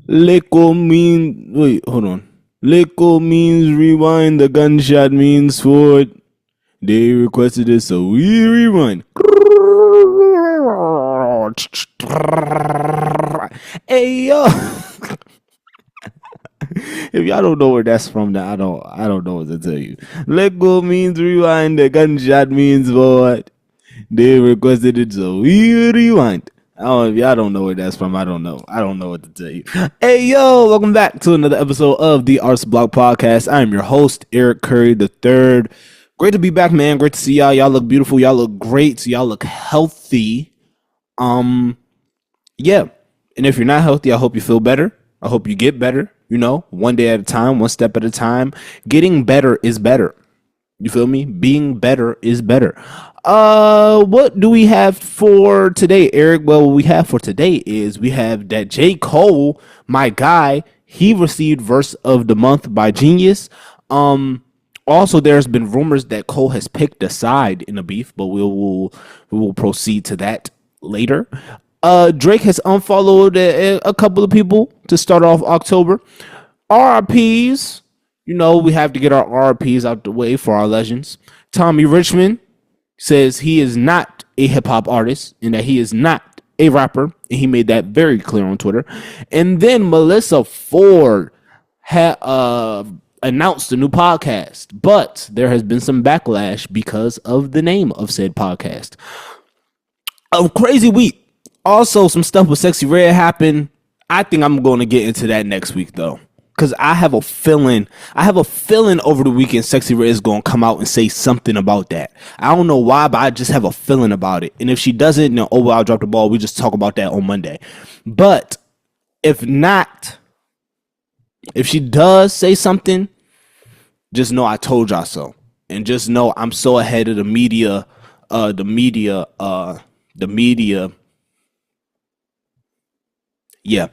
Lico means wait, hold on. Lico means rewind. The gunshot means forward. They requested it, so we rewind. Hey yo. If y'all don't know where that's from, then I don't know what to tell you. Let go means rewind, the gunshot means forward. They requested it, so we rewind. If y'all don't know where that's from, I don't know. I don't know what to tell you. Hey yo, welcome back to another episode of the Arts Block Podcast. I am your host, Eric Curry III. Great to be back, man. Great to see y'all. Y'all look beautiful. Y'all look great. Y'all look healthy. Yeah. And if you're not healthy, I hope you feel better. I hope you get better. You know, one day at a time, one step at a time. Getting better is better. You feel me? Being better is better. What do we have for today, Eric? Well, what we have for today is we have that J. Cole, my guy, he received Verse of the Month by Genius. Also, there's been rumors that Cole has picked a side in a beef, but we will proceed to that later. Drake has unfollowed a couple of people to start off October. RIPs, you know, we have to get our RIPs out the way for our legends. Tommy Richman says he is not a hip hop artist and that he is not a rapper, and he made that very clear on Twitter. And then Melissa Ford had announced a new podcast, but there has been some backlash because of the name of said podcast. A crazy week. Also, some stuff with Sexy Red happened. I think I'm going to get into that next week, though, because I have a feeling over the weekend Sexy Red is going to come out and say something about that. I don't know why, but I just have a feeling about it. And if she doesn't, then oh, well, I'll drop the ball. We just talk about that on Monday. But if not, if she does say something, just know I told y'all so. And just know I'm so ahead of the media. Yeah.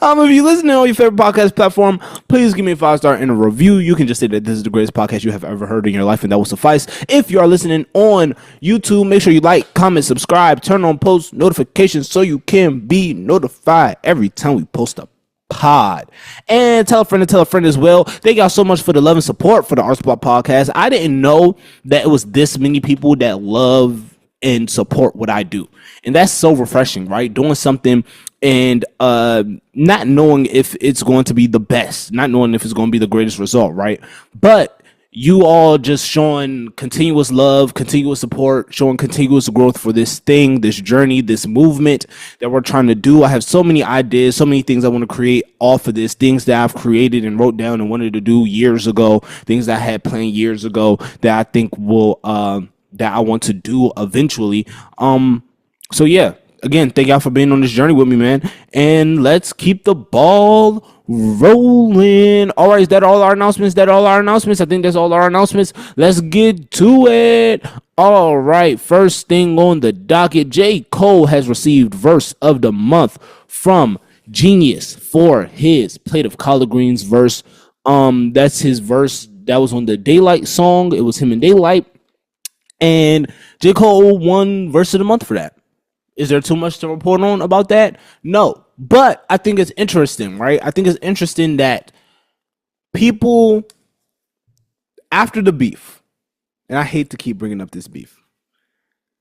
If you listen on your favorite podcast platform, please give me a 5-star and a review. You can just say that this is the greatest podcast you have ever heard in your life, and that will suffice. If you are listening on YouTube, make sure you like, comment, subscribe, turn on post notifications so you can be notified every time we post a pod. And tell a friend as well. Thank y'all so much for the love and support for the Arts Block Podcast. I didn't know that it was this many people that love and support what I do, and that's so refreshing, right? Doing something and not knowing if it's going to be the best, not knowing if it's going to be the greatest result, right? But you all just showing continuous love, continuous support, showing continuous growth for this thing, this journey, this movement that we're trying to do. I have so many ideas, so many things I want to create off of this, things that I've created and wrote down and wanted to do years ago, things that I had planned years ago that I think will that I want to do eventually. So yeah, again, thank y'all for being on this journey with me, man. And let's keep the ball rolling. All right, is that all our announcements? I think that's all our announcements. Let's get to it. All right, first thing on the docket, J. Cole has received Verse of the Month from Genius for his Plate of Collard Greens verse. That's his verse that was on the Daylight song. It was him and Daylight. And J. Cole won Verse of the Month for that. Is there too much to report on about that? No. But I think it's interesting, right? I think it's interesting that people, after the beef, and I hate to keep bringing up this beef,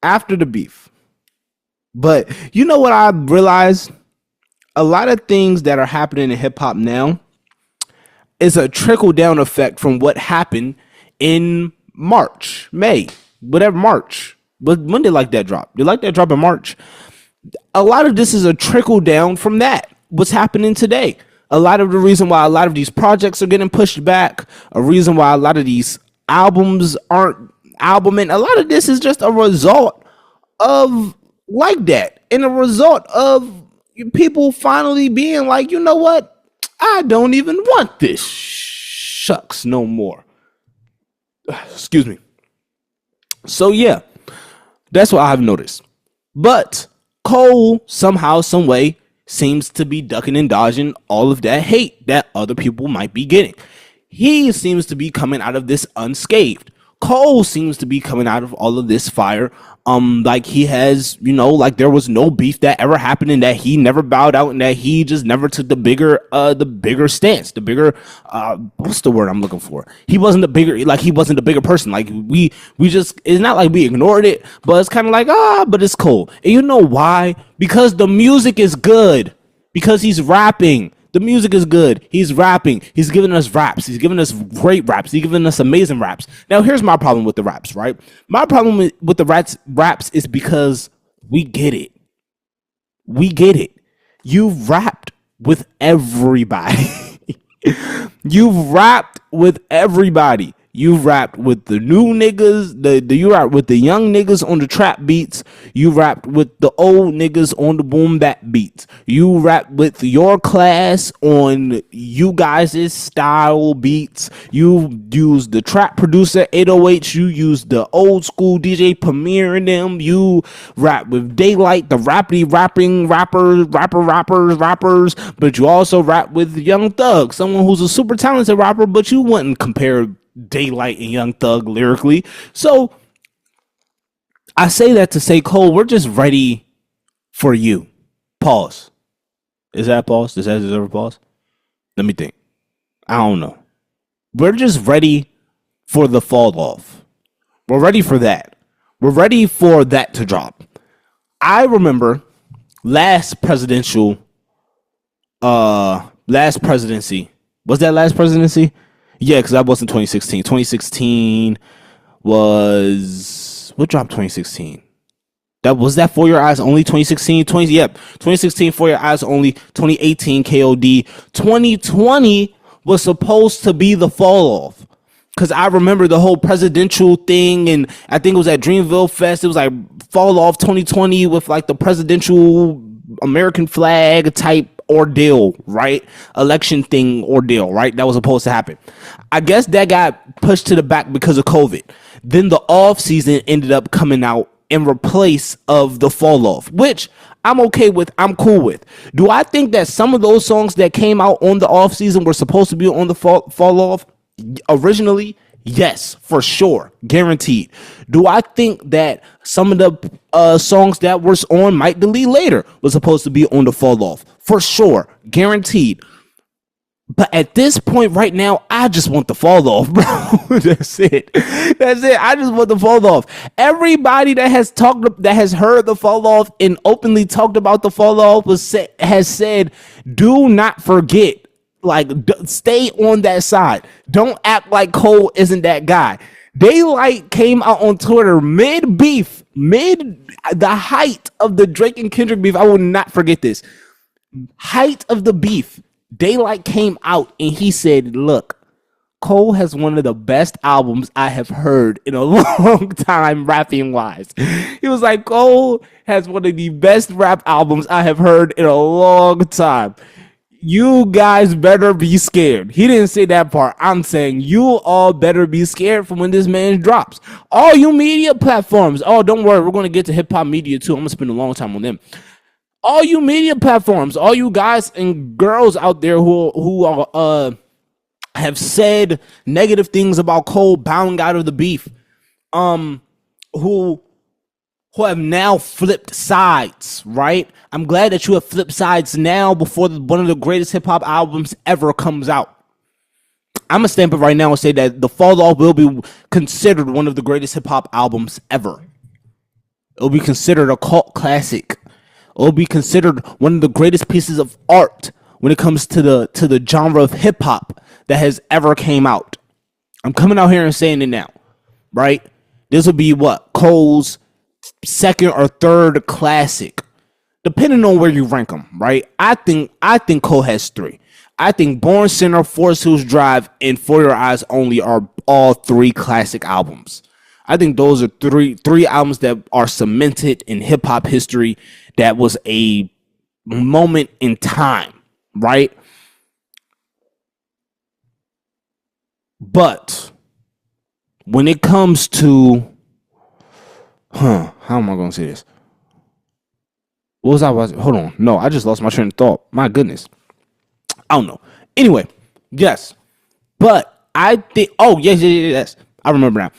after the beef, but you know what I realized? A lot of things that are happening in hip-hop now is a trickle-down effect from what happened in March, May, whatever, March. But when they like that drop? They like that drop in March. A lot of this is a trickle down from that. What's happening today? A lot of the reason why a lot of these projects are getting pushed back, a reason why a lot of these albums aren't albuming, a lot of this is just a result of like that. And a result of people finally being like, you know what? I don't even want this shucks no more. Excuse me. So yeah. That's what I've noticed. But Cole, somehow, some way, seems to be ducking and dodging all of that hate that other people might be getting. He seems to be coming out of this unscathed. Cole seems to be coming out of all of this fire. Like he has, like there was no beef that ever happened, and that he never bowed out, and that he just never took the bigger stance, the bigger, what's the word I'm looking for? He wasn't the bigger person. Like we just, it's not like we ignored it, but it's kind of like, but it's Cole. And you know why? Because the music is good. Because he's rapping. The music is good. He's rapping. He's giving us raps. He's giving us great raps. He's giving us amazing raps. Now, here's my problem with the raps, right? My problem with the raps is because we get it. We get it. You've rapped with everybody. You've rapped with everybody. You rapped with the new niggas, you rapped with the young niggas on the trap beats. You rapped with the old niggas on the boom bap beats. You rapped with your class on you guys' style beats. You used the trap producer 808. You used the old school DJ Premier in them. You rap with Daylight, the rappers, but you also rap with Young Thug, someone who's a super talented rapper, but you wouldn't compare Daylight and Young Thug lyrically. So I say that to say, Cole, we're just ready for you. Pause. Is that a pause? Does that deserve a pause? Let me think. I don't know. We're just ready for the fall off. We're ready for that. We're ready for that to drop. I remember last presidency. Was that last presidency? Yeah, because that wasn't 2016. 2016 was... What dropped 2016? Was that For Your Eyes Only 2016? 2016 For Your Eyes Only. 2018 KOD. 2020 was supposed to be the fall off. Because I remember the whole presidential thing, and I think it was at Dreamville Fest. It was like fall off 2020 with like the presidential American flag type ordeal, right? Election thing ordeal, right? That was supposed to happen. I guess that got pushed to the back because of COVID. Then the off season ended up coming out in replace of the fall off, which I'm okay with. I'm cool with. Do I think that some of those songs that came out on the off season were supposed to be on the fall off originally? Yes, for sure. Guaranteed. Do I think that some of the songs that were on Might Delete Later was supposed to be on the fall off? For sure. Guaranteed. But at this point right now, I just want the fall off, bro. That's it. I just want the fall off. Everybody that has heard the fall off and openly talked about the fall off has said, do not forget. Like, stay on that side. Don't act like Cole isn't that guy. Daylight came out on Twitter mid the height of the Drake and Kendrick beef. I will not forget this. Height of the beef. Daylight came out and he said, look, Cole has one of the best albums I have heard in a long time, rapping wise. He was like, Cole has one of the best rap albums I have heard in a long time. You guys better be scared. He didn't say that part. I'm saying you all better be scared from when this man drops. All you media platforms. Oh, don't worry. We're going to get to hip hop media too. I'm going to spend a long time on them. All you media platforms, all you guys and girls out there who are have negative things about Cole bowing out of the beef, who have now flipped sides, right? I'm glad that you have flipped sides now before one of the greatest hip hop albums ever comes out. I'm gonna stamp it right now and say that The Fall Off will be considered one of the greatest hip hop albums ever. It'll be considered a cult classic. It'll be considered one of the greatest pieces of art when it comes to the genre of hip hop that has ever came out. I'm coming out here and saying it now, right? This will be Cole's second or third classic, depending on where you rank them, right? I think Cole has 3. I think Born Sinner, Forest Hills Drive, and For Your Eyes Only are all 3 classic albums. I think those are three albums that are cemented in hip hop history. That was a moment in time, right? But when it comes to how am I going to say this? What was I about to, hold on. No, I just lost my train of thought. My goodness. I don't know. Anyway, yes. But I think, yes. I remember now.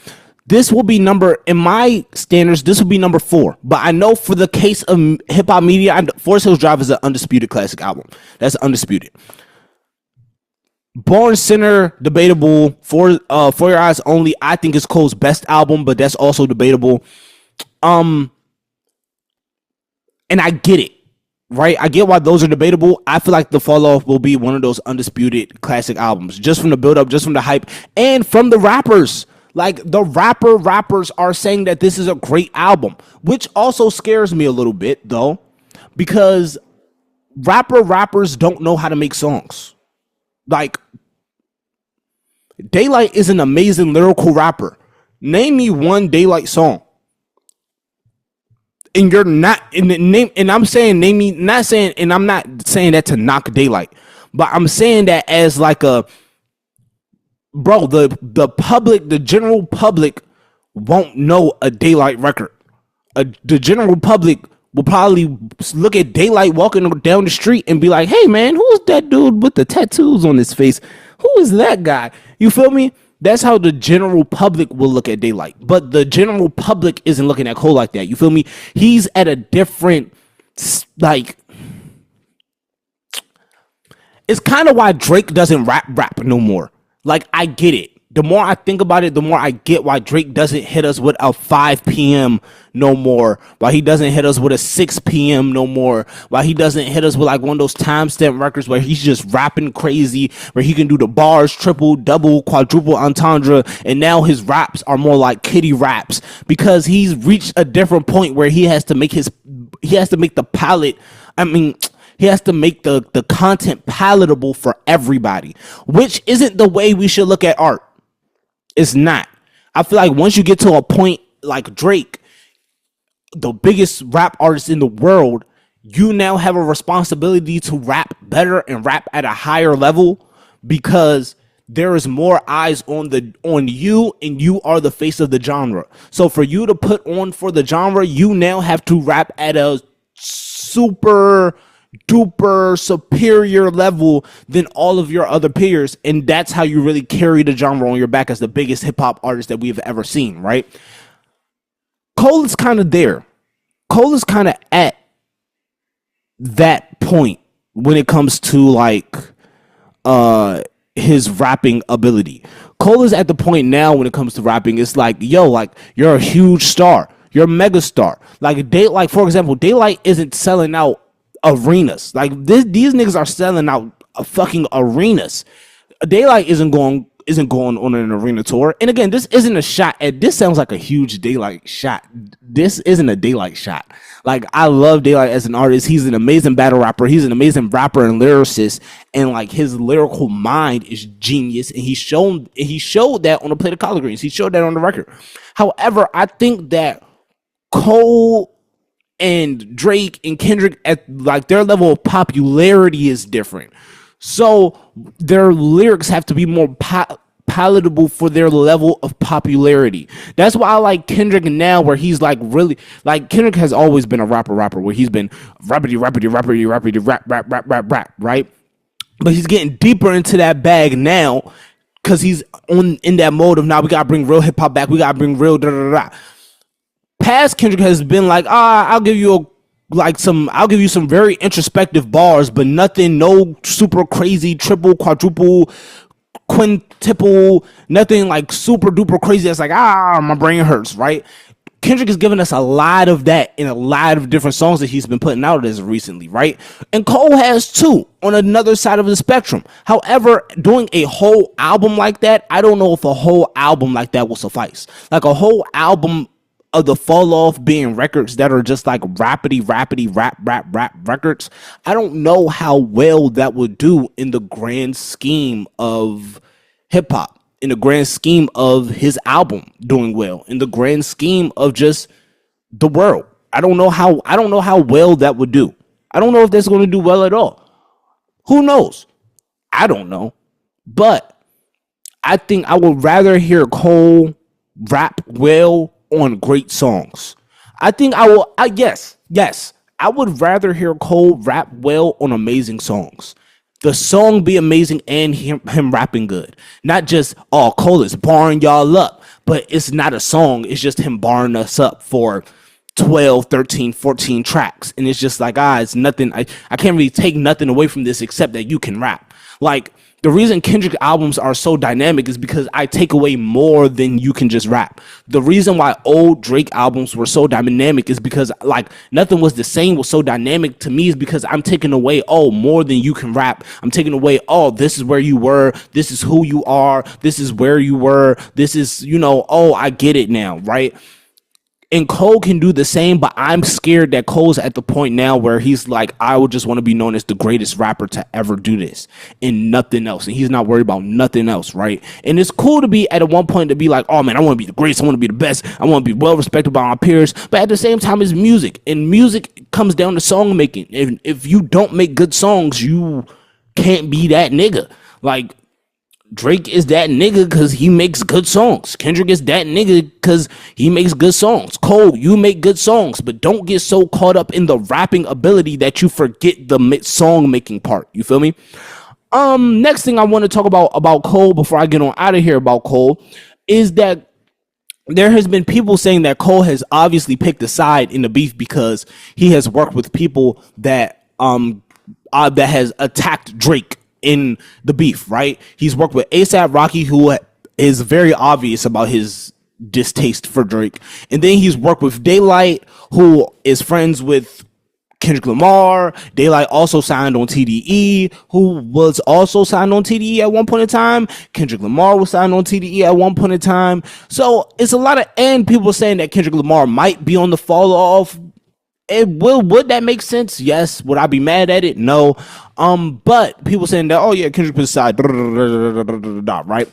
This will be in my standards, this will be number 4. But I know for the case of hip hop media, Forest Hills Drive is an undisputed classic album. That's undisputed. Born Sinner, debatable. For Your Eyes Only, I think is Cole's best album, but that's also debatable. And I get it, right? I get why those are debatable. I feel like The Fall Off will be one of those undisputed classic albums, just from the build up, just from the hype, and from the rappers. Like, the rappers are saying that this is a great album, which also scares me a little bit, though, because rappers don't know how to make songs. Like, Daylight is an amazing lyrical rapper. Name me one Daylight song. And you're not in the name, and I'm saying name me, not saying, and I'm not saying that to knock Daylight, but I'm saying that as like the public, the general public won't know a Daylight record. The general public will probably look at Daylight walking down the street and be like, hey man, who's that dude with the tattoos on his face? Who is that guy? You feel me? That's how the general public will look at Daylight. But the general public isn't looking at Cole like that. You feel me? He's at a different, like, it's kind of why Drake doesn't rap no more. Like, I get it. The more I think about it, the more I get why Drake doesn't hit us with a 5 p.m. no more. Why he doesn't hit us with a 6 p.m. no more. Why he doesn't hit us with like one of those timestamp records where he's just rapping crazy, where he can do the bars, triple, double, quadruple entendre, and now his raps are more like kiddie raps because he's reached a different point where he has to make the palette. He has to make the content palatable for everybody, which isn't the way we should look at art. It's not. I feel like once you get to a point like Drake, the biggest rap artist in the world, you now have a responsibility to rap better and rap at a higher level because there is more eyes on you, and you are the face of the genre. So for you to put on for the genre, you now have to rap at a super duper superior level than all of your other peers, and that's how you really carry the genre on your back as the biggest hip-hop artist that we've ever seen, right? Cole is kind of there. Cole is kind of at that point when it comes to like his rapping ability. Cole is at the point now when it comes to rapping, it's like, yo, like, you're a huge star, you're a mega star. Like, for example, Daylight isn't selling out arenas. Like, these niggas are selling out fucking arenas. Daylight isn't going on an arena tour. And again, this isn't a shot at, this sounds like a huge Daylight shot. This isn't a Daylight shot. Like, I love Daylight as an artist. He's an amazing battle rapper. He's an amazing rapper and lyricist. And like, his lyrical mind is genius. And he showed that on the Play the Collard Greens. He showed that on the record. However, I think that Cole and Drake and Kendrick, at like their level of popularity is different. So their lyrics have to be more palatable for their level of popularity. That's why I like Kendrick now, where he's like really, like, Kendrick has always been a rapper where he's been rap, right? But he's getting deeper into that bag now because he's in that mode of, now we gotta bring real hip hop back. We gotta bring real Past Kendrick has been like, I'll give you some very introspective bars, but nothing, no super crazy triple, quadruple, quintuple, nothing like super duper crazy. That's like, my brain hurts, right? Kendrick has given us a lot of that in a lot of different songs that he's been putting out as recently, right? And Cole has too, on another side of the spectrum. However, doing a whole album like that, I don't know if a whole album like that will suffice. Like, a whole album of The Fall Off being records that are just like rapidy rap records, I don't know how well that would do in the grand scheme of hip hop, in the grand scheme of his album doing well, in the grand scheme of just the world. I don't know how well that would do. I don't know if that's going to do well at all. Who knows? I don't know. But I think I would rather hear Cole rap well on great songs. I think I will. Yes. I would rather hear Cole rap well on amazing songs. The song be amazing and him rapping good. Not just, Cole is barring y'all up. but it's not a song. It's just him barring us up for 12, 13, 14 tracks. And it's just like, it's nothing. I can't really take nothing away from this except that you can rap. Like, the reason Kendrick albums are so dynamic is because I take away more than you can just rap. The reason why old Drake albums were so dynamic is because, like, Nothing Was the Same was so dynamic to me is because I'm taking away, more than you can rap. I'm taking away, this is where you were. This is who you are. This is where you were. This is, I get it now, right? And Cole can do the same, but I'm scared that Cole's at the point now where he's like, I would just want to be known as the greatest rapper to ever do this and nothing else. And he's not worried about nothing else, right? And it's cool to be at one point to be like, oh man, I want to be the greatest. I want to be the best. I want to be well respected by my peers. But at the same time, it's music. And music comes down to song making. If you don't make good songs, you can't be that nigga. Like, Drake is that nigga because he makes good songs. Kendrick is that nigga because he makes good songs. Cole, you make good songs, but don't get so caught up in the rapping ability that you forget the song making part. You feel me? Next thing I want to talk about Cole before I get on out of here about Cole is that there has been people saying that Cole has obviously picked a side in the beef because he has worked with people that has attacked Drake in the beef, right? He's worked with A$AP Rocky, who is very obvious about his distaste for Drake. And then he's worked with Daylight, who is friends with Kendrick Lamar. Daylight also signed on TDE, who was also signed on TDE at one point in time. Kendrick Lamar was signed on TDE at one point in time. So it's a lot of people saying that Kendrick Lamar might be on the fall off. Would that make sense? Yes. Would I be mad at it? No. But people saying that, Kendrick picked a side, right?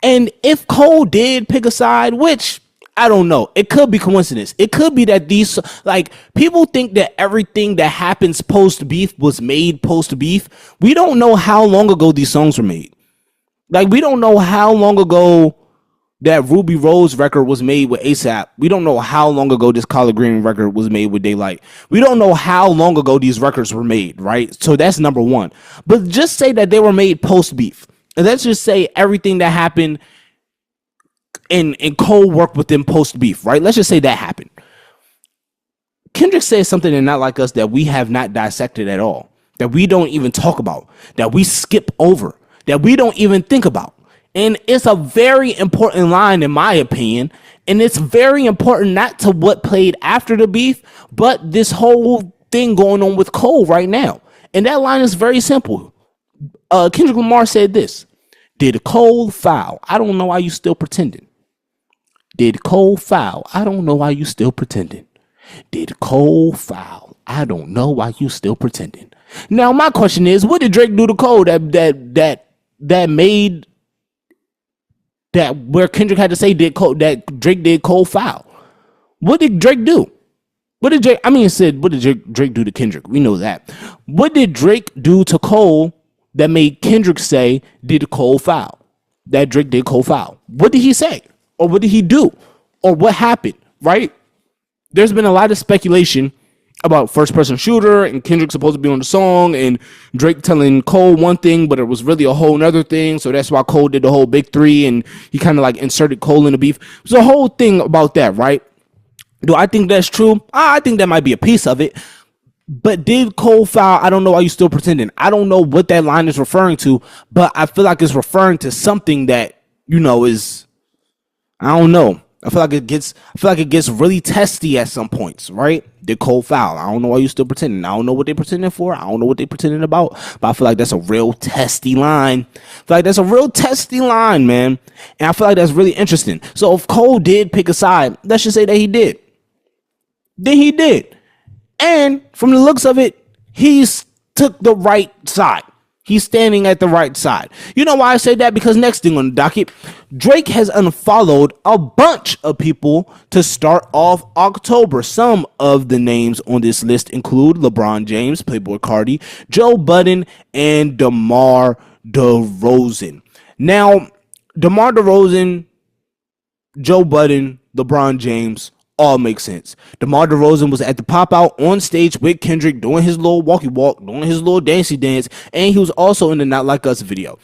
And if Cole did pick a side, which I don't know, it could be coincidence. It could be that these, like, people think that everything that happens post beef was made post beef. We don't know how long ago these songs were made. Like, we don't know how long ago that Ruby Rose record was made with A$AP. We don't know how long ago this Collard Green record was made with Daylight. We don't know how long ago these records were made, right? So that's number one. But just say that they were made post-beef. And let's just say everything that happened and Cole worked with them post-beef, right? Let's just say that happened. Kendrick says something in Not Like Us that we have not dissected at all, that we don't even talk about, that we skip over, that we don't even think about. And it's a very important line, in my opinion. And it's very important not to what played after the beef, but this whole thing going on with Cole right now. And that line is very simple. Kendrick Lamar said this: did Cole foul? I don't know why you still pretending. Did Cole foul? I don't know why you still pretending. Did Cole foul? I don't know why you still pretending. Now, my question is, what did Drake do to Cole that made that where Kendrick had to say that Drake did Cole foul? What did Drake do? What did Drake do to Kendrick? We know that. What did Drake do to Cole that made Kendrick say, did Cole foul? That Drake did Cole foul. What did he say? Or what did he do? Or what happened, right? There's been a lot of speculation about first-person shooter and Kendrick supposed to be on the song and Drake telling Cole one thing, but it was really a whole nother thing. So that's why Cole did the whole big three and he kind of like inserted Cole in the beef. There's a whole thing about that, right? Do I think that's true? I think that might be a piece of it. But did Cole foul? I don't know why you still pretending. I don't know what that line is referring to, but I feel like it's referring to something that, is, I don't know. I feel like it gets really testy at some points, right? Did Cole foul? I don't know why you still pretending. I don't know what they pretending for. I don't know what they pretending about. But I feel like that's a real testy line. Man. And I feel like that's really interesting. So if Cole did pick a side, let's just say that he did. Then he did. And from the looks of it, he's took the right side. He's standing at the right side. You know why I say that? Because next thing on the docket, Drake has unfollowed a bunch of people to start off October. Some of the names on this list include LeBron James, Playboi Carti, Joe Budden, and DeMar DeRozan. Now, DeMar DeRozan, Joe Budden, LeBron James, all make sense. DeMar DeRozan was at the pop out on stage with Kendrick doing his little walkie walk, doing his little dancey dance, and he was also in the Not Like Us video.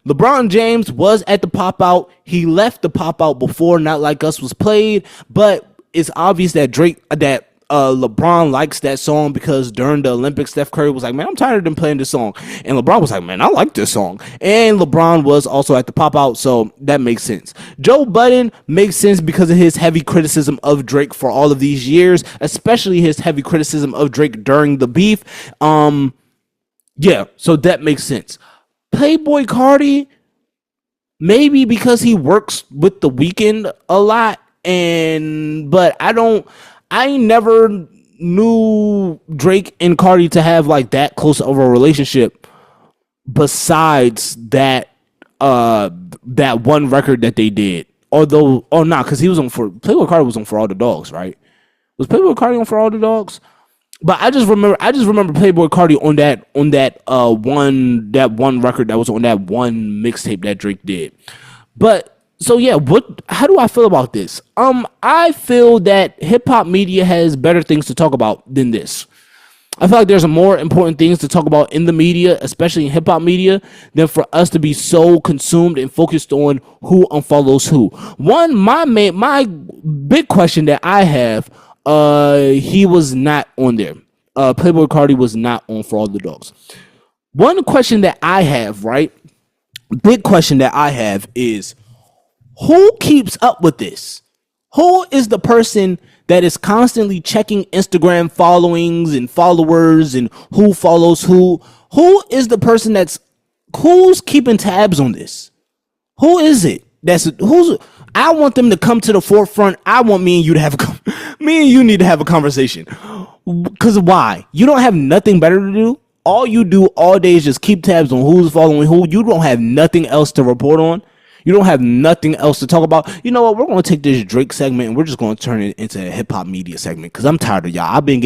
LeBron James was at the pop out. He left the pop out before Not Like Us was played, but it's obvious that LeBron likes that song because during the Olympics, Steph Curry was like, man, I'm tired of them playing this song. And LeBron was like, man, I like this song. And LeBron was also at the pop out, so that makes sense. Joe Budden makes sense because of his heavy criticism of Drake for all of these years, especially his heavy criticism of Drake during the beef. Yeah, so that makes sense. Playboy Cardi, maybe because he works with The Weeknd a lot, but I never knew Drake and Cardi to have like that close of a relationship besides that one record that they did. Although, because he was on Playboy Cardi was on For All the Dogs, right? Was Playboy Cardi on For All the Dogs? But I just remember Playboy Cardi on that one record that was on that one mixtape that Drake did. But so yeah, how do I feel about this? I feel that hip hop media has better things to talk about than this. I feel like there's more important things to talk about in the media, especially in hip hop media, than for us to be so consumed and focused on who unfollows who. One, my big question that I have. He was not on there. Playboy Cardi was not on For All the Dogs. One question that I have, right? Big question that I have is, who keeps up with this? Who is the person that is constantly checking Instagram followings and followers and who follows who? Who is the person who's keeping tabs on this? Who is it? I want them to come to the forefront. I want me and you need to have a conversation. Because why? You don't have nothing better to do. All you do all day is just keep tabs on who's following who. You don't have nothing else to report on. You don't have nothing else to talk about. You know what? We're going to take this Drake segment and we're just going to turn it into a hip hop media segment because I'm tired of y'all. I've been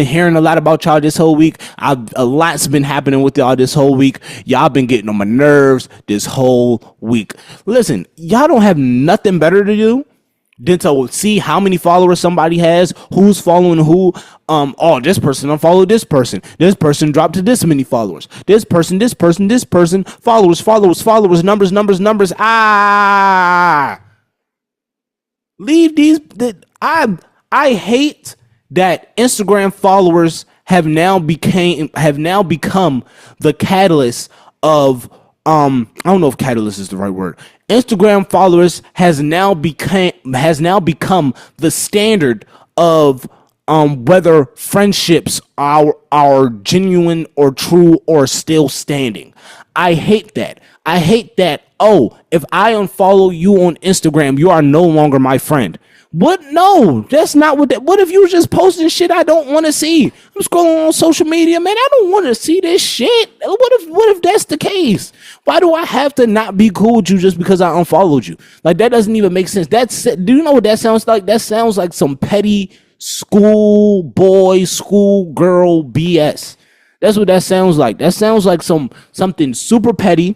hearing a lot about y'all this whole week. A lot's been happening with y'all this whole week. Y'all been getting on my nerves this whole week. Listen, y'all don't have nothing better to do than to see how many followers somebody has, who's following who. This person unfollowed this person. This person dropped to this many followers. This person, followers, numbers. Leave these. I hate that Instagram followers have now become the catalyst of I don't know if catalyst is the right word. Instagram followers has now become the standard of whether friendships are genuine or true or still standing. I hate that. Oh, if I unfollow you on Instagram, you are no longer my friend. What? No, that's not what that. What if you were just posting shit I don't want to see? I'm scrolling on social media, man. I don't want to see this shit. What if that's the case? Why do I have to not be cool with you just because I unfollowed you? Like, that doesn't even make sense. Do you know what that sounds like? That sounds like some petty schoolgirl BS. That's what that sounds like. That sounds like something super petty.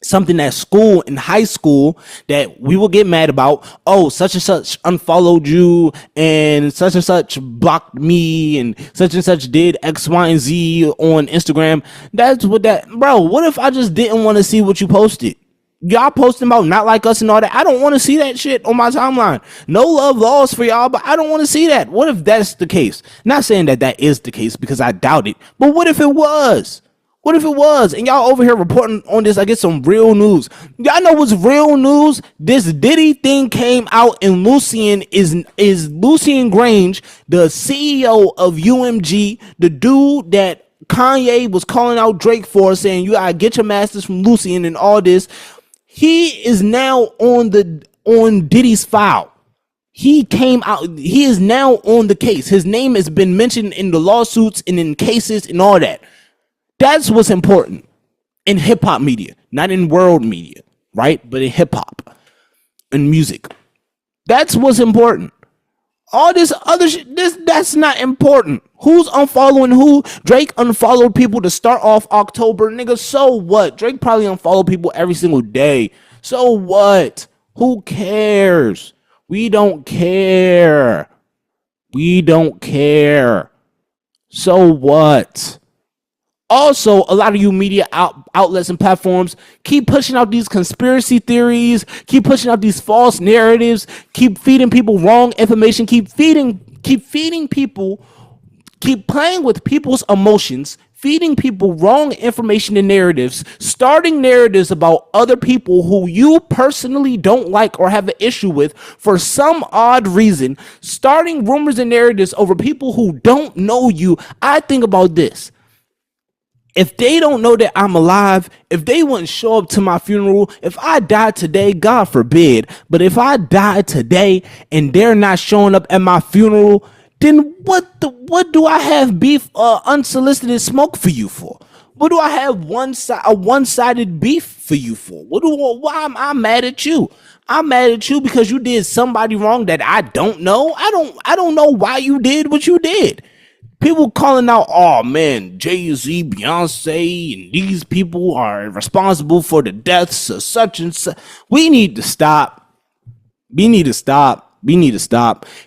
Something at school, in high school, that we will get mad about. Oh, such and such unfollowed you, and such blocked me, and such did X, Y, and Z on Instagram. That's what that, bro. What if I just didn't want to see what you posted? Y'all posting about Not Like Us and all that. I don't want to see that shit on my timeline. No love lost for y'all, but I don't want to see that. What if that's the case? Not saying that is the case because I doubt it, but what if it was? What if it was? And y'all over here reporting on this, I get some real news. Y'all know what's real news? This Diddy thing came out, and Lucian is Lucian Grange, the CEO of UMG, the dude that Kanye was calling out Drake for, saying you gotta get your masters from Lucian and all this. He is now on Diddy's file. He came out. He is now on the case. His name has been mentioned in the lawsuits and in cases and all that. That's what's important in hip hop media, not in world media, right? But in hip hop and music. That's what's important. All this other shit, that's not important. Who's unfollowing who? Drake unfollowed people to start off October. Nigga, so what? Drake probably unfollowed people every single day. So what? Who cares? We don't care. So what? also, a lot of you media outlets and platforms keep pushing out these conspiracy theories, keep pushing out these false narratives, keep feeding people wrong information, keep feeding people, keep playing with people's emotions, feeding people wrong information and narratives, starting narratives about other people who you personally don't like or have an issue with for some odd reason, starting rumors and narratives over people who don't know you. I think about this. If they don't know that I'm alive, if they wouldn't show up to my funeral, if I died today, God forbid, but if I died today and they're not showing up at my funeral, then what do I have beef, unsolicited smoke for you for? What do I have a one-sided beef for you for? Why am I mad at you? I'm mad at you because you did somebody wrong that I don't know. I don't know why you did what you did. People calling out, oh man, Jay-Z, Beyonce, and these people are responsible for the deaths of such and such. We need to stop.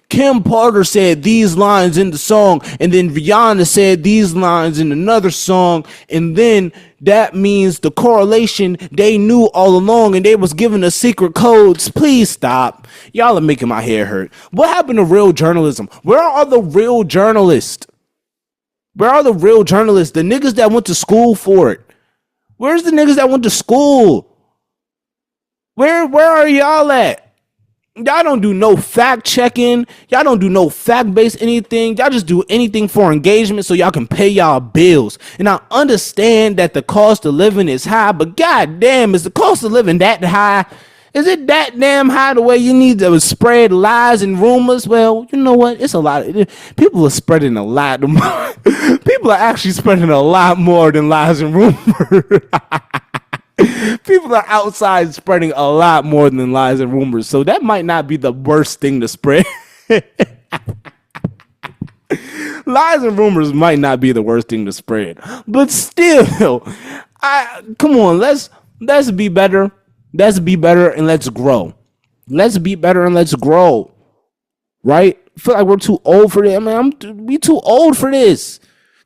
Kim Porter said these lines in the song, and then Rihanna said these lines in another song, and then that means the correlation they knew all along, and they was giving us secret codes. Please stop. Y'all are making my hair hurt. What happened to real journalism? Where are the real journalists? Where are the real journalists? The niggas that went to school for it. Where's the niggas that went to school? Where are y'all at? Y'all don't do no fact checking. Y'all don't do no fact based anything. Y'all just do anything for engagement so y'all can pay y'all bills. And I understand that the cost of living is high, but goddamn, is the cost of living that high? Is it that damn high the way you need to spread lies and rumors? Well, you know what? It's a lot. People are spreading a lot. People are actually spreading a lot more than lies and rumors. People are outside spreading a lot more than lies and rumors. So that might not be the worst thing to spread. Lies and rumors might not be the worst thing to spread. But still, come on, let's be better. Let's be better and let's grow. Let's be better and let's grow. Right? I feel like we're too old for this. I mean, we too old for this.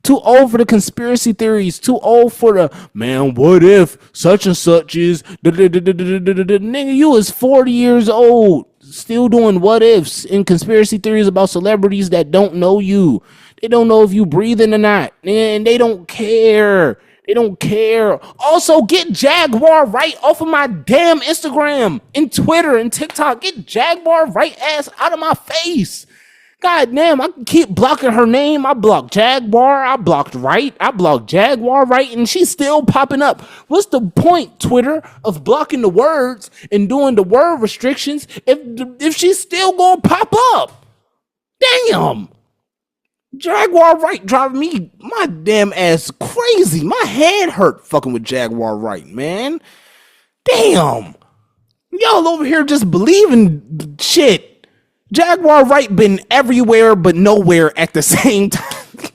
Too old for the conspiracy theories. Too old for the, man, what if such and such is, nigga, you is 40 years old. Still doing what ifs and conspiracy theories about celebrities that don't know you. They don't know if you breathing or not. And they don't care. They don't care. Also, get Jaguar right off of my damn Instagram and Twitter and TikTok. Get Jaguar right ass out of my face. God damn, I keep blocking her name. I blocked Jaguar. I blocked Right. I blocked Jaguar Right, and she's still popping up. What's the point, Twitter, of blocking the words and doing the word restrictions if she's still gonna pop up? Damn. Jaguar Right driving me my damn ass crazy. My head hurt fucking with Jaguar Right, man. Damn. Y'all over here just believing shit. Jaguar Right been everywhere but nowhere at the same time.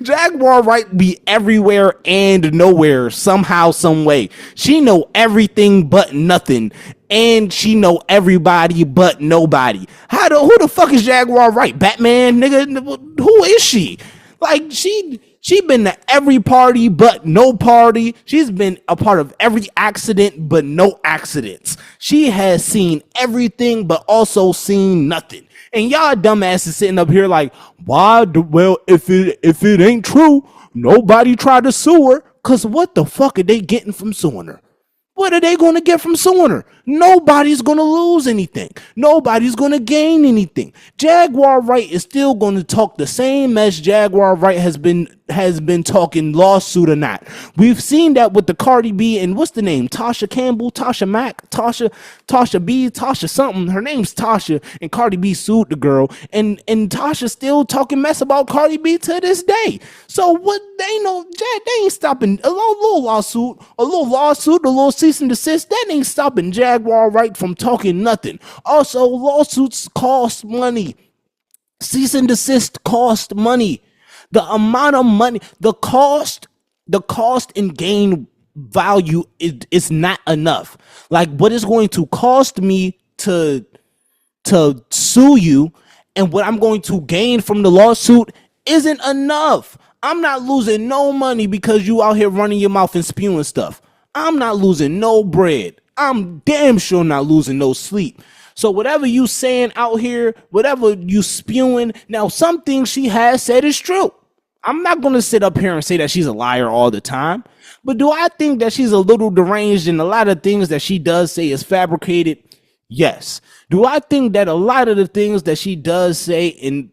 Jaguar Right be everywhere and nowhere somehow, some way. She know everything but nothing, and she know everybody but nobody. Who the fuck is Jaguar Right? Batman, nigga? Who is she? Like she been to every party but no party. She's been a part of every accident but no accidents. She has seen everything but also seen nothing. And y'all dumbasses sitting up here like, why? Well, if it ain't true, nobody tried to sue her. Cause what the fuck are they getting from suing her? What are they going to get from suing her? Nobody's going to lose anything. Nobody's going to gain anything. Jaguar Right is still going to talk the same as Jaguar Right has been talking, lawsuit or not. We've seen that with the Cardi B and what's the name? Tasha Campbell, Tasha Mack, Tasha B, Tasha something. Her name's Tasha, and Cardi B sued the girl, and Tasha still talking mess about Cardi B to this day. So what they know, they ain't stopping a little lawsuit, a little cease and desist. That ain't stopping Jaguar Right from talking nothing. Also, lawsuits cost money. Cease and desist cost money. The amount of money, the cost and gain value is not enough. Like what is going to cost me to sue you and what I'm going to gain from the lawsuit isn't enough. I'm not losing no money because you out here running your mouth and spewing stuff. I'm not losing no bread. I'm damn sure not losing no sleep. So whatever you saying out here, whatever you spewing, now some things she has said is true. I'm not going to sit up here and say that she's a liar all the time. But do I think that she's a little deranged and a lot of things that she does say is fabricated? Yes. Do I think that a lot of the things that she does say and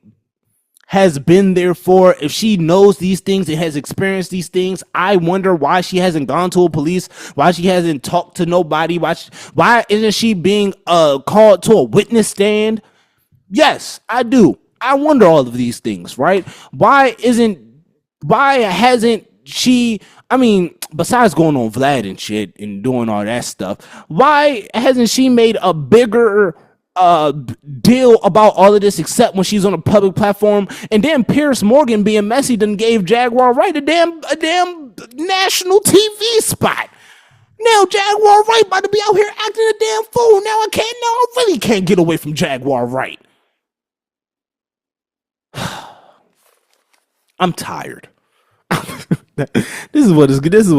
has been there for, if she knows these things and has experienced these things, I wonder why she hasn't gone to a police, why she hasn't talked to nobody, why isn't she being called to a witness stand? Yes, I do. I wonder all of these things, right? Why hasn't she, I mean, besides going on Vlad and shit and doing all that stuff, why hasn't she made a bigger deal about all of this except when she's on a public platform? And then Pierce Morgan being messy done gave Jaguar Wright a damn national TV spot. Now Jaguar Wright about to be out here acting a damn fool. Now I really can't get away from Jaguar Wright. I'm tired. This is what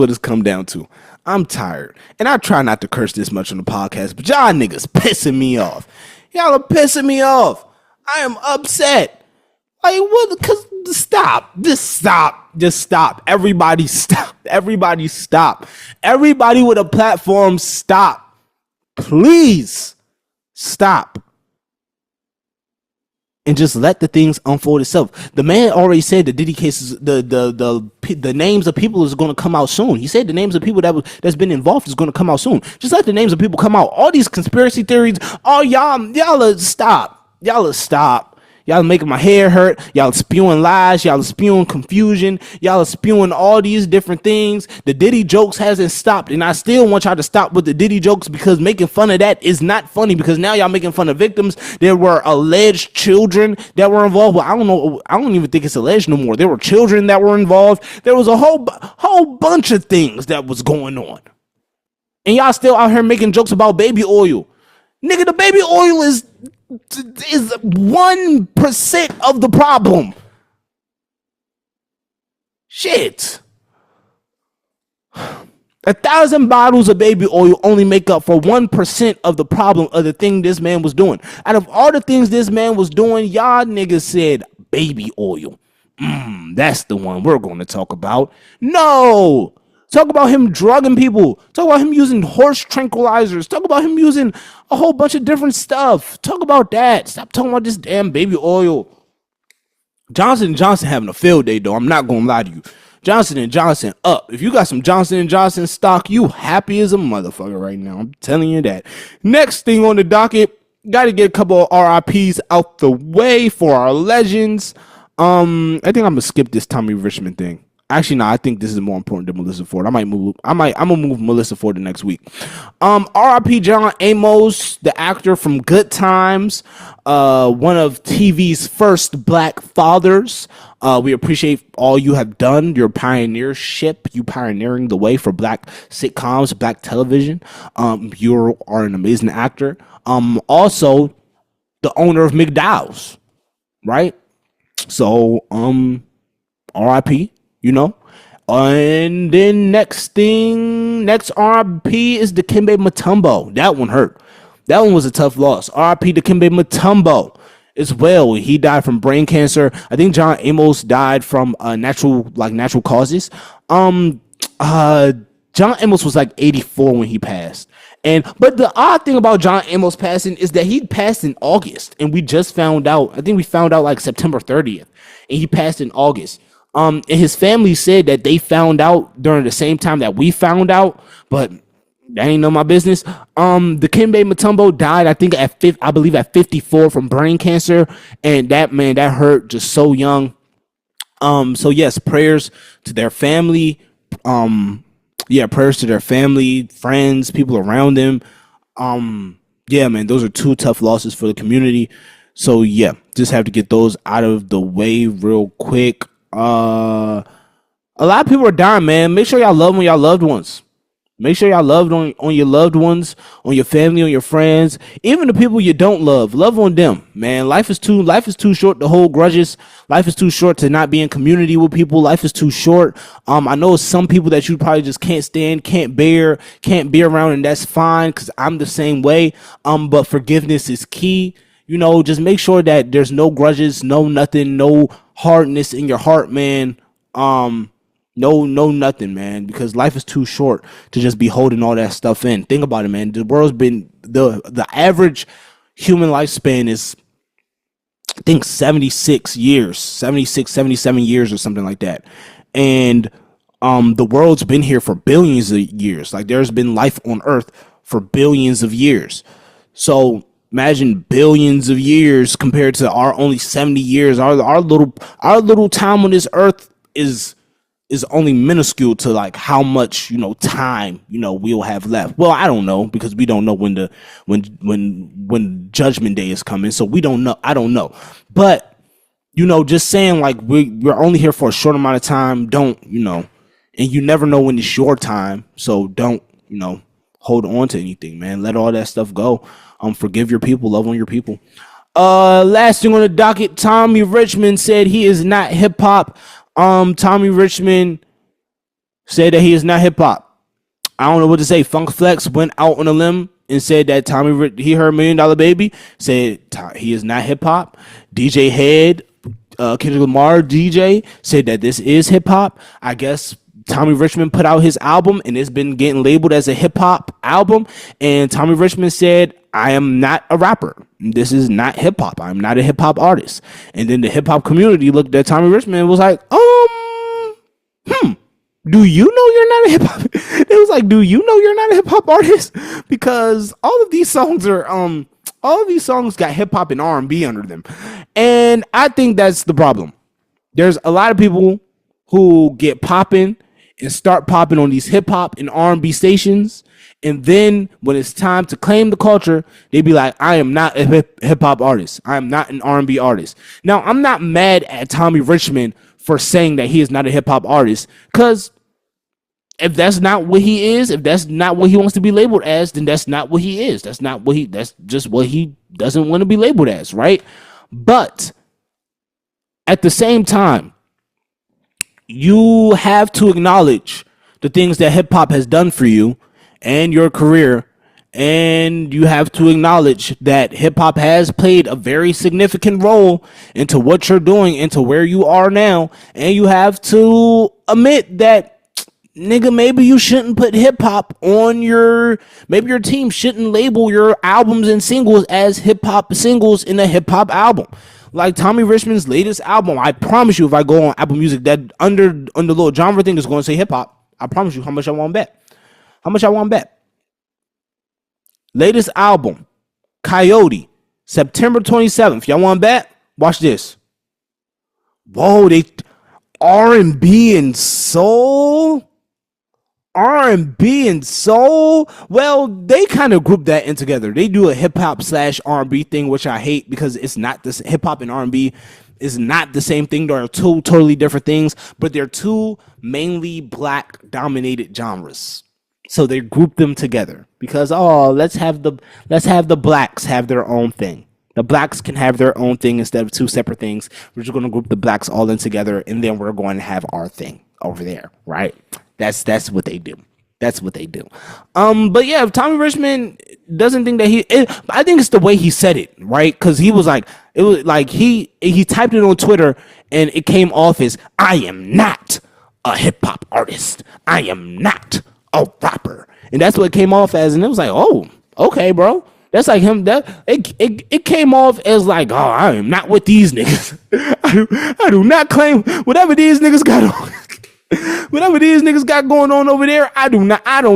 it's come down to. I'm tired. And I try not to curse this much on the podcast, but y'all niggas pissing me off. Y'all are pissing me off. I am upset. Like, what? Cause stop. Just stop. Everybody stop. Everybody stop. Everybody with a platform, stop. Please stop. And just let the things unfold itself. The man already said the Diddy cases, the names of people is going to come out soon. He said the names of people that's been involved is going to come out soon. Just let the names of people come out. All these conspiracy theories. Oh, y'all stop. Y'all stop. Y'all making my hair hurt. Y'all spewing lies. Y'all spewing confusion. Y'all spewing all these different things. The Diddy jokes hasn't stopped. And I still want y'all to stop with the Diddy jokes, because making fun of that is not funny, because now y'all making fun of victims. There were alleged children that were involved. Well, I don't know. I don't even think it's alleged no more. There were children that were involved. There was a whole bunch of things that was going on. And y'all still out here making jokes about baby oil. Nigga, the baby oil is 1% of the problem. Shit. 1,000 bottles of baby oil only make up for 1% of the problem of the thing this man was doing. Out of all the things this man was doing, y'all niggas said baby oil. That's the one we're going to talk about. No. Talk about him drugging people. Talk about him using horse tranquilizers. Talk about him using a whole bunch of different stuff. Talk about that. Stop talking about this damn baby oil. Johnson & Johnson having a field day, though. I'm not going to lie to you. Johnson & Johnson up. If you got some Johnson & Johnson stock, you happy as a motherfucker right now. I'm telling you that. Next thing on the docket, got to get a couple of RIPs out the way for our legends. I think I'm going to skip this Tommy Richman thing. Actually, no, I think this is more important than Melissa Ford. I'm gonna move Melissa Ford the next week. R.I.P. John Amos, the actor from Good Times, one of TV's first black fathers. We appreciate all you have done, your pioneership, you pioneering the way for black sitcoms, black television. You are an amazing actor. Also the owner of McDowell's, right? So, R.I.P. You know, and then next RIP is Dikembe Mutombo. That one hurt. That one was a tough loss. RIP Dikembe Mutombo as well. He died from brain cancer. I think John Amos died from natural causes. John Amos was like 84 when he passed. But the odd thing about John Amos passing is that he passed in August, and we just found out. I think we found out like September 30th, and he passed in August. And his family said that they found out during the same time that we found out, but that ain't no my business. Dikembe Mutombo died, I think I believe at 54 from brain cancer, and that hurt just so young. So yes, prayers to their family. Prayers to their family, friends, people around them. Yeah, man, those are two tough losses for the community. So yeah, just have to get those out of the way real quick. A lot of people are dying, man. Make sure y'all love y'all loved ones. Make sure y'all loved on your loved ones, on your family, on your friends, even the people you don't love. Love on them, man. Life is too short to hold grudges. Life is too short to not be in community with people. Life is too short. I know some people that you probably just can't stand, can't bear, can't be around, and that's fine because I'm the same way. But forgiveness is key. Just make sure that there's no grudges, no nothing, no hardness in your heart, man. No, nothing, man, because life is too short to just be holding all that stuff in. Think about it, man. The world's been the average human lifespan is, I think, 76 years, 76, 77 years or something like that. And the world's been here for billions of years. Like, there's been life on Earth for billions of years. So imagine billions of years compared to our only 70 years. Our little time on this earth is only minuscule to like how much time we'll have left. Well, I don't know, because we don't know when judgment day is coming, so we don't know. I don't know, but just saying, like, we're only here for a short amount of time. Don't and you never know when it's your time, so don't hold on to anything, man. Let all that stuff go. Forgive your people, love on your people. Last thing on the docket, Tommy Richman said he is not hip hop. Tommy Richman said that he is not hip hop. I don't know what to say. Funk Flex went out on a limb and said that he heard $1 Million Baby, said he is not hip hop. DJ Head, Kendrick Lamar DJ, said that this is hip hop. I guess Tommy Richman put out his album and it's been getting labeled as a hip hop album. And Tommy Richman said, I am not a rapper. This is not hip hop. I'm not a hip hop artist. And then the hip hop community looked at Tommy Richman and was like, do you know you're not a hip hop? It was like, do you know you're not a hip hop artist? Because all of these songs got hip hop and R&B under them. And I think that's the problem. There's a lot of people who get popping and start popping on these hip hop and R&B stations, and then when it's time to claim the culture, they be like, I am not a hip hop artist. I am not an R&B artist. Now, I'm not mad at Tommy Richman for saying that he is not a hip hop artist, because if that's not what he is, if that's not what he wants to be labeled as, then that's not what he is. That's just what he doesn't want to be labeled as, right? But at the same time, you have to acknowledge the things that hip hop has done for you and your career. And you have to acknowledge that hip hop has played a very significant role into what you're doing, into where you are now. And you have to admit that, nigga, maybe you shouldn't put hip hop on maybe your team shouldn't label your albums and singles as hip hop singles in a hip hop album. Like Tommy Richman's latest album, I promise you, if I go on Apple Music, that under the little genre thing is going to say hip hop. I promise you. How much I want to bet? How much I want to bet? Latest album, Coyote, September 27th. Y'all want to bet? Watch this. Whoa, they R&B and soul. R&B and soul. Well, they kind of group that in together. They do a hip hop / R&B thing, which I hate, because it's not this. Hip hop and R&B is not the same thing. There are two totally different things, but they're two mainly black dominated genres. So they group them together because, let's have the blacks have their own thing. The blacks can have their own thing instead of two separate things. We're just going to group the blacks all in together, and then we're going to have our thing over there, right? That's what they do. That's what they do. But yeah, if Tommy Richman doesn't think that I think it's the way he said it, right? Because he was like, it was like he typed it on Twitter, and it came off as, I am not a hip hop artist. I am not a rapper, and that's what it came off as. And it was like, oh, okay, bro. That's like him. That it came off as like, I am not with these niggas. I do not claim whatever these niggas got on. Whatever these niggas got going on over there, I don't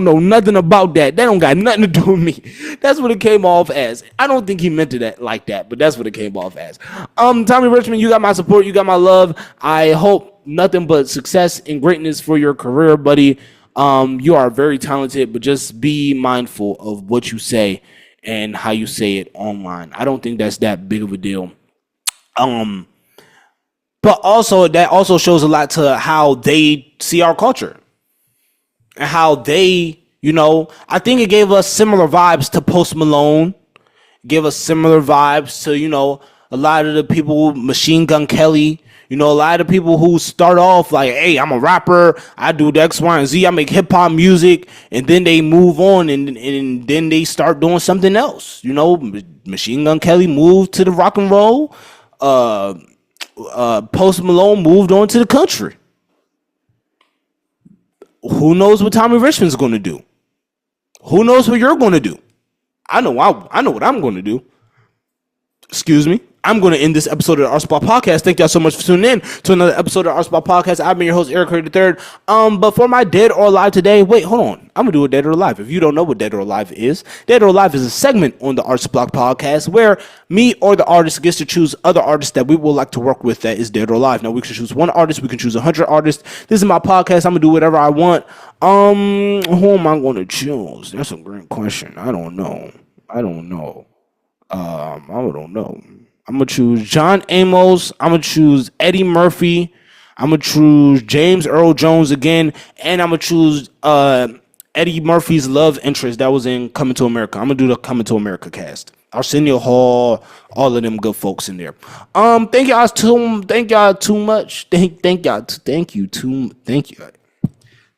know nothing about that. That don't got nothing to do with me. That's what it came off as. I don't think he meant it like that, but that's what it came off as. Tommy Richman, you got my support, you got my love. I hope nothing but success and greatness for your career, buddy. You are very talented, but just be mindful of what you say and how you say it online. I don't think that's that big of a deal. But also, that also shows a lot to how they see our culture and how they You know, I think it gave us similar vibes to Post Malone. Give us similar vibes to, you know, a lot of the people, Machine Gun Kelly, you know, a lot of people who start off like, hey, I'm a rapper, I do the X, Y, and Z, I make hip hop music, and then they move on and then they start doing something else. You know, Machine Gun Kelly moved to the rock and roll. Post Malone moved on to the country. Who knows what Tommy Richman's going to do? Who knows what you're going to do? I know what I'm going to do. Excuse me. I'm going to end this episode of the Art Spot Podcast. Thank y'all so much for tuning in to another episode of the Art Spot Podcast. I've been your host, Eric Curry III. But for my Dead or Alive today, wait, hold on. I'm going to do a Dead or Alive. If you don't know what Dead or Alive is a segment on the Art Spot Podcast where me or the artist gets to choose other artists that we would like to work with that is dead or alive. Now, we can choose one artist. We can choose 100 artists. This is my podcast. I'm going to do whatever I want. Who am I going to choose? That's a great question. I don't know. I don't know. I'm going to choose John Amos. I'm going to choose Eddie Murphy. I'm going to choose James Earl Jones again. And I'm going to choose Eddie Murphy's love interest that was in Coming to America. I'm going to do the Coming to America cast. Arsenio Hall, all of them good folks in there. Thank y'all too much.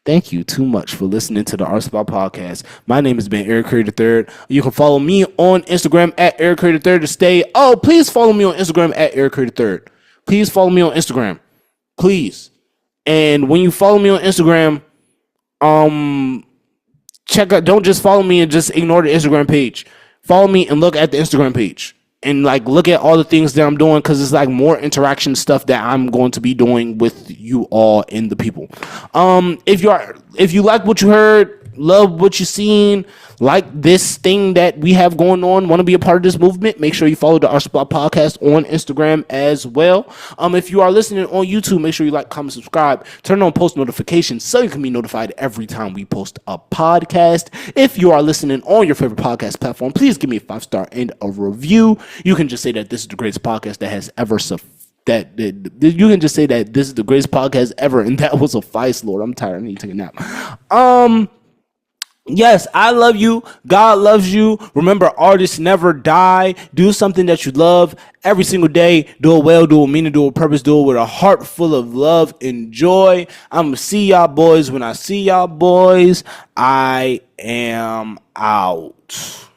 Thank you too much for listening to the Art Spot Podcast. My name has been Eric Curry III. You can follow me on Instagram at Eric Curry III to stay. Oh, please follow me on Instagram at Eric Curry III. Please follow me on Instagram. Please. And when you follow me on Instagram, check out, don't just follow me and just ignore the Instagram page. Follow me and look at the Instagram page. And like look at all the things that I'm doing because it's like more interaction stuff that I'm going to be doing with you all and the people. If you like what you heard, love what you seen, like this thing that we have going on, want to be a part of this movement, make sure you follow the Art Spot Podcast on Instagram as well. If you are listening on YouTube, make sure you like, comment, subscribe, turn on post notifications so you can be notified every time we post a podcast. If you are listening on your favorite podcast platform, please give me a 5-star and a review. You can just say that this is the greatest podcast that has ever you can just say that this is the greatest podcast ever, and that will suffice, Lord. I'm tired. I need to take a nap. Yes, I love you. God loves you. Remember, artists never die. Do something that you love every single day. Do it well, do it with meaning, do it with purpose, do it with a heart full of love and joy. I'm going to see y'all boys when I see y'all boys. I am out.